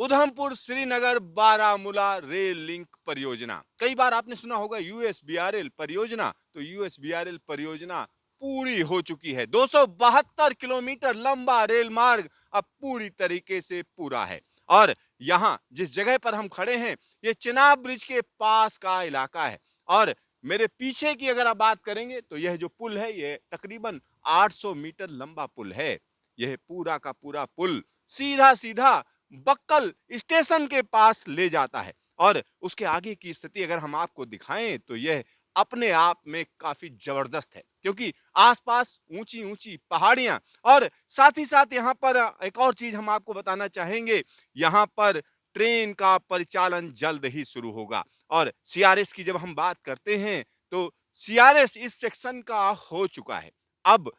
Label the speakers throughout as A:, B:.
A: Udhampur Srinagar Baramulla rail link परियोजना। कई बार आपने सुना होगा यूएसबीआरएल परियोजना। तो यूएसबीआरएल परियोजना पूरी हो चुकी है। 272 किलोमीटर लंबा रेल मार्ग अब पूरी तरीके से पूरा है। और यहाँ जिस जगह पर हम खड़े हैं, ये चिनाब ब्रिज के पास का इलाका है। और मेरे पीछे की अगर आप बात करेंगे तो यह जो पुल है, यह तकरीबन 800 मीटर लंबा पुल है। यह पूरा का पूरा पुल सीधा सीधा बक्कल स्टेशन के पास ले जाता है। और उसके आगे की स्थिति अगर हम आपको दिखाएं तो यह अपने आप में काफी जबरदस्त है, क्योंकि आसपास ऊंची ऊंची पहाड़ियां। और साथ ही साथ यहां पर एक और चीज हम आपको बताना चाहेंगे, यहां पर ट्रेन का परिचालन जल्द ही शुरू होगा। और सीआरएस की जब हम बात करते हैं तो सीआरएस इस सेक्शन का हो चुका है। अब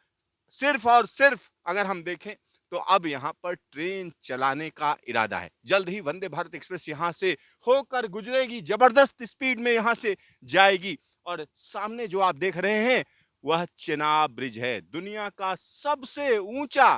A: सिर्फ और सिर्फ अगर हम देखें तो अब यहां पर ट्रेन चलाने का इरादा है। जल्द ही वंदे भारत एक्सप्रेस यहां से होकर गुजरेगी, जबरदस्त स्पीड में यहां से जाएगी। और सामने जो आप देख रहे हैं वह चिनाब ब्रिज है, दुनिया का सबसे ऊंचा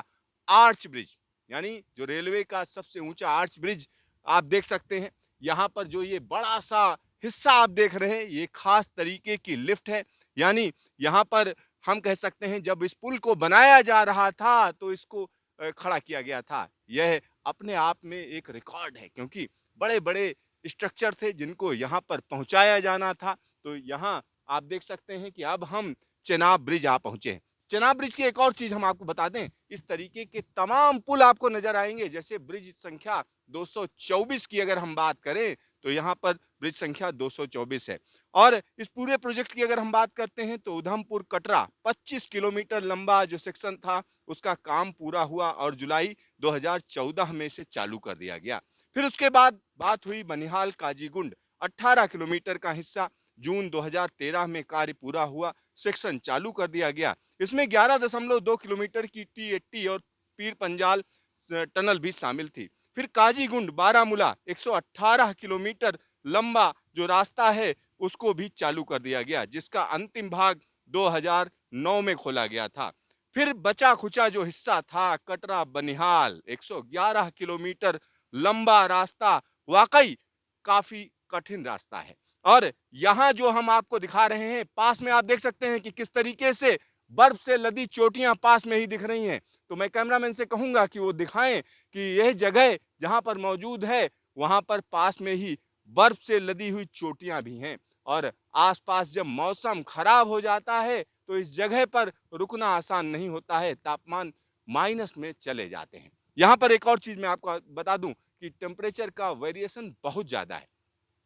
A: आर्च ब्रिज, यानी जो रेलवे का सबसे ऊंचा आर्च ब्रिज आप देख सकते हैं। यहां पर जो ये बड़ा सा हिस्सा आप देख रहे हैं, ये खास तरीके की लिफ्ट है। यानी यहां पर हम कह सकते हैं जब इस पुल को बनाया जा रहा था तो इसको खड़ा किया गया था। यह अपने आप में एक रिकॉर्ड है, क्योंकि बड़े बड़े स्ट्रक्चर थे जिनको यहाँ पर पहुंचाया जाना था। तो यहाँ आप देख सकते हैं कि अब हम चेनाब ब्रिज आ पहुंचे हैं। चेनाब ब्रिज की एक और चीज हम आपको बता दें, इस तरीके के तमाम पुल आपको नजर आएंगे। जैसे ब्रिज संख्या 224 की अगर हम बात करें तो यहाँ पर ब्रिज संख्या 224 है। और इस पूरे प्रोजेक्ट की अगर हम बात करते हैं तो उधमपुर कटरा 25 किलोमीटर लंबा जो सेक्शन था उसका काम पूरा हुआ और जुलाई 2014 में से चालू कर दिया गया। फिर उसके बाद बात हुई बनिहाल काजीगुंड 18 किलोमीटर का हिस्सा, जून 2013 में कार्य पूरा हुआ, सेक्शन चालू कर दिया गया। इसमें 11.2 किलोमीटर की T80 और पीर पंजाल टनल भी शामिल थी। फिर काजीगुंड बारामूला 118 किलोमीटर लंबा जो रास्ता है उसको भी चालू कर दिया गया, जिसका अंतिम भाग 2009 में खोला गया था। फिर बचा खुचा जो हिस्सा था कटरा बनिहाल 111 किलोमीटर लंबा रास्ता, वाकई काफी कठिन रास्ता है। और यहाँ जो हम आपको दिखा रहे हैं पास में आप देख सकते हैं कि किस तरीके से बर्फ से लदी चोटियां पास में ही दिख रही हैं। तो मैं कैमरामैन से कहूंगा कि वो दिखाएं कि यह जगह जहां पर मौजूद है वहां पर पास में ही बर्फ से लदी हुई चोटियां भी हैं। और आसपास जब मौसम खराब हो जाता है तो इस जगह पर रुकना आसान नहीं होता है, तापमान माइनस में चले जाते हैं। यहाँ पर एक और चीज मैं आपको बता दूं कि टेम्परेचर का वेरिएशन बहुत ज्यादा है।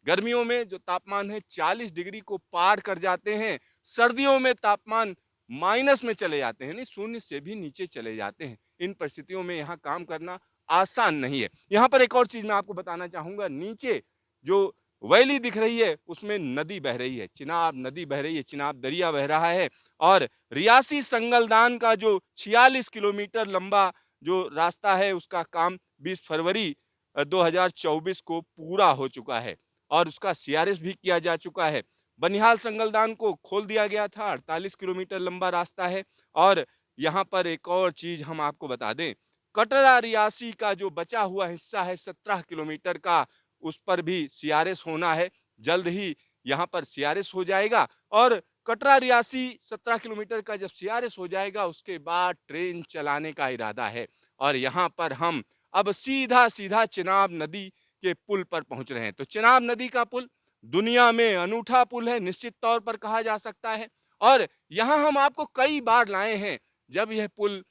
A: गर्मियों में जो तापमान है 40 डिग्री को पार कर जाते हैं, सर्दियों में तापमान माइनस में चले जाते हैं, नहीं शून्य से भी नीचे चले जाते हैं। इन परिस्थितियों में यहाँ काम करना आसान नहीं है। यहाँ पर एक और चीज मैं आपको बताना चाहूंगा, नीचे जो वैली दिख रही है उसमें नदी बह रही है, चिनाब नदी बह रही है, चिनाब दरिया बह रहा है। और रियासी संगलदान का जो 46 किलोमीटर लंबा जो रास्ता है उसका काम 20 फरवरी 2024 को पूरा हो चुका है और उसका सीआरएस भी किया जा चुका है। बनिहाल संगलदान को खोल दिया गया था, 48 किलोमीटर लंबा रास्ता है। और यहाँ पर एक और चीज हम आपको बता दें, कटरा रियासी का जो बचा हुआ हिस्सा है 17 किलोमीटर का, उस पर भी सीआरएस होना है। जल्द ही यहाँ पर सीआरएस हो जाएगा और कटरा रियासी 17 किलोमीटर का जब सीआरएस हो जाएगा उसके बाद ट्रेन चलाने का इरादा है। और यहाँ पर हम अब सीधा सीधा चिनाब नदी के पुल पर पहुंच रहे हैं। तो चिनाब नदी का पुल दुनिया में अनूठा पुल है, निश्चित तौर पर कहा जा सकता है। और यहाँ हम आपको कई बार लाए हैं, जब यह पुल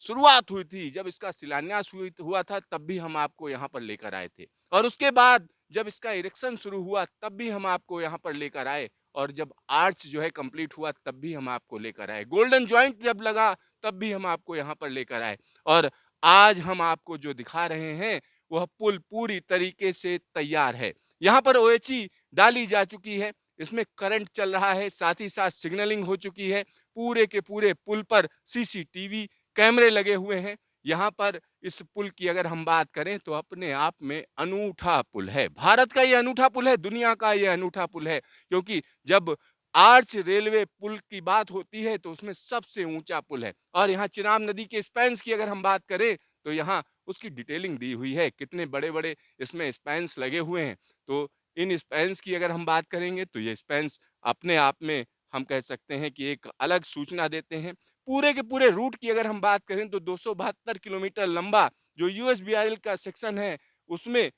A: शुरुआत हुई थी, जब इसका शिलान्यास हुआ था तब भी हम आपको यहाँ पर लेकर आए थे। और उसके बाद जब इसका इरेक्शन शुरू हुआ तब भी हम आपको यहाँ पर लेकर आए। और जब आर्च जो है कंप्लीट हुआ तब भी हम आपको लेकर आए। गोल्डन जॉइंट जब लगा तब भी हम आपको यहाँ पर लेकर आए। और आज हम आपको जो दिखा रहे हैं वह पुल पूरी तरीके से तैयार है। यहाँ पर ओएचई डाली जा चुकी है, इसमें करंट चल रहा है, साथ ही साथ सिग्नलिंग हो चुकी है। पूरे के पूरे पुल पर सीसीटीवी कैमरे लगे हुए हैं। यहाँ पर इस पुल की अगर हम बात करें तो अपने आप में अनूठा पुल है। भारत का ये अनूठा पुल है, दुनिया का ये अनूठा पुल है, क्योंकि जब आर्च रेलवे पुल की बात होती है तो उसमें सबसे ऊंचा पुल है। और यहाँ चिनाब नदी के स्पैन्स की अगर हम बात करें तो यहाँ उसकी डिटेलिंग दी हुई है, कितने बड़े-बड़े इसमें स्पैन्स लगे हुए हैं। तो इन स्पैन्स की अगर हम बात करेंगे तो ये स्पैन्स अपने आप में हम कह सकते हैं कि एक अलग सूचना देते हैं। पूरे के पूरे रूट की अगर हम बात करें तो 272 किलोमीटर लंबा जो यूएसबीआरएल का सेक्शन है, उसमें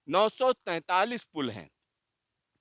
A: 943 पुल हैं,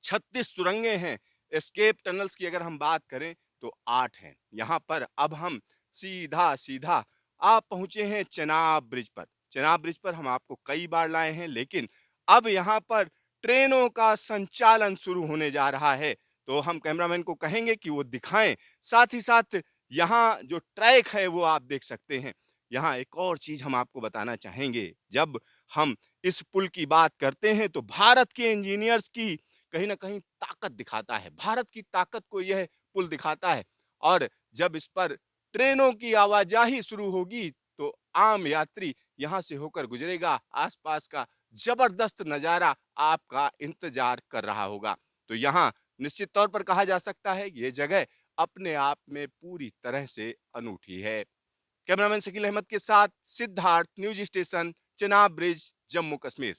A: 36 सुरंगें हैं, एस्केप टनल्स की अगर हम बात करें तो 8 हैं। यहाँ पर अब हम सीधा-सीधा आप पहुँचे हैं चेनाब ब्रिज पर। चेनाब ब्रिज पर हम आपको कई बार लाए हैं, लेकिन अब यहाँ पर ट्रेनों का संचालन शुरू होने जा रहा है। तो हम कैमरामैन को कहेंगे कि वो दिखाएँ। साथ ही साथ यहाँ जो ट्रैक है वो आप देख सकते हैं। यहाँ एक और चीज़ हम आपको बताना चाहेंगे, जब हम इस पुल की बात करते हैं तो भारत के इंजीनियर्स की कहीं न कहीं ताकत दिखाता है। भारत की ताकत को यह पुल दिखाता है और जब इस पर ट्रेनों की आवाजाही शुरू होगी तो आम यात्री यहाँ से होकर गुजरेगा, आसपास का जबरदस्त नज़ारा आपका इंतजार कर रहा होगा। तो यहाँ निश्चित तौर पर कहा जा सकता है ये जगह अपने आप में पूरी तरह से अनूठी है। कैमरामैन शकील अहमद के साथ Siddharth, news station, Chenab bridge, Jammu Kashmir.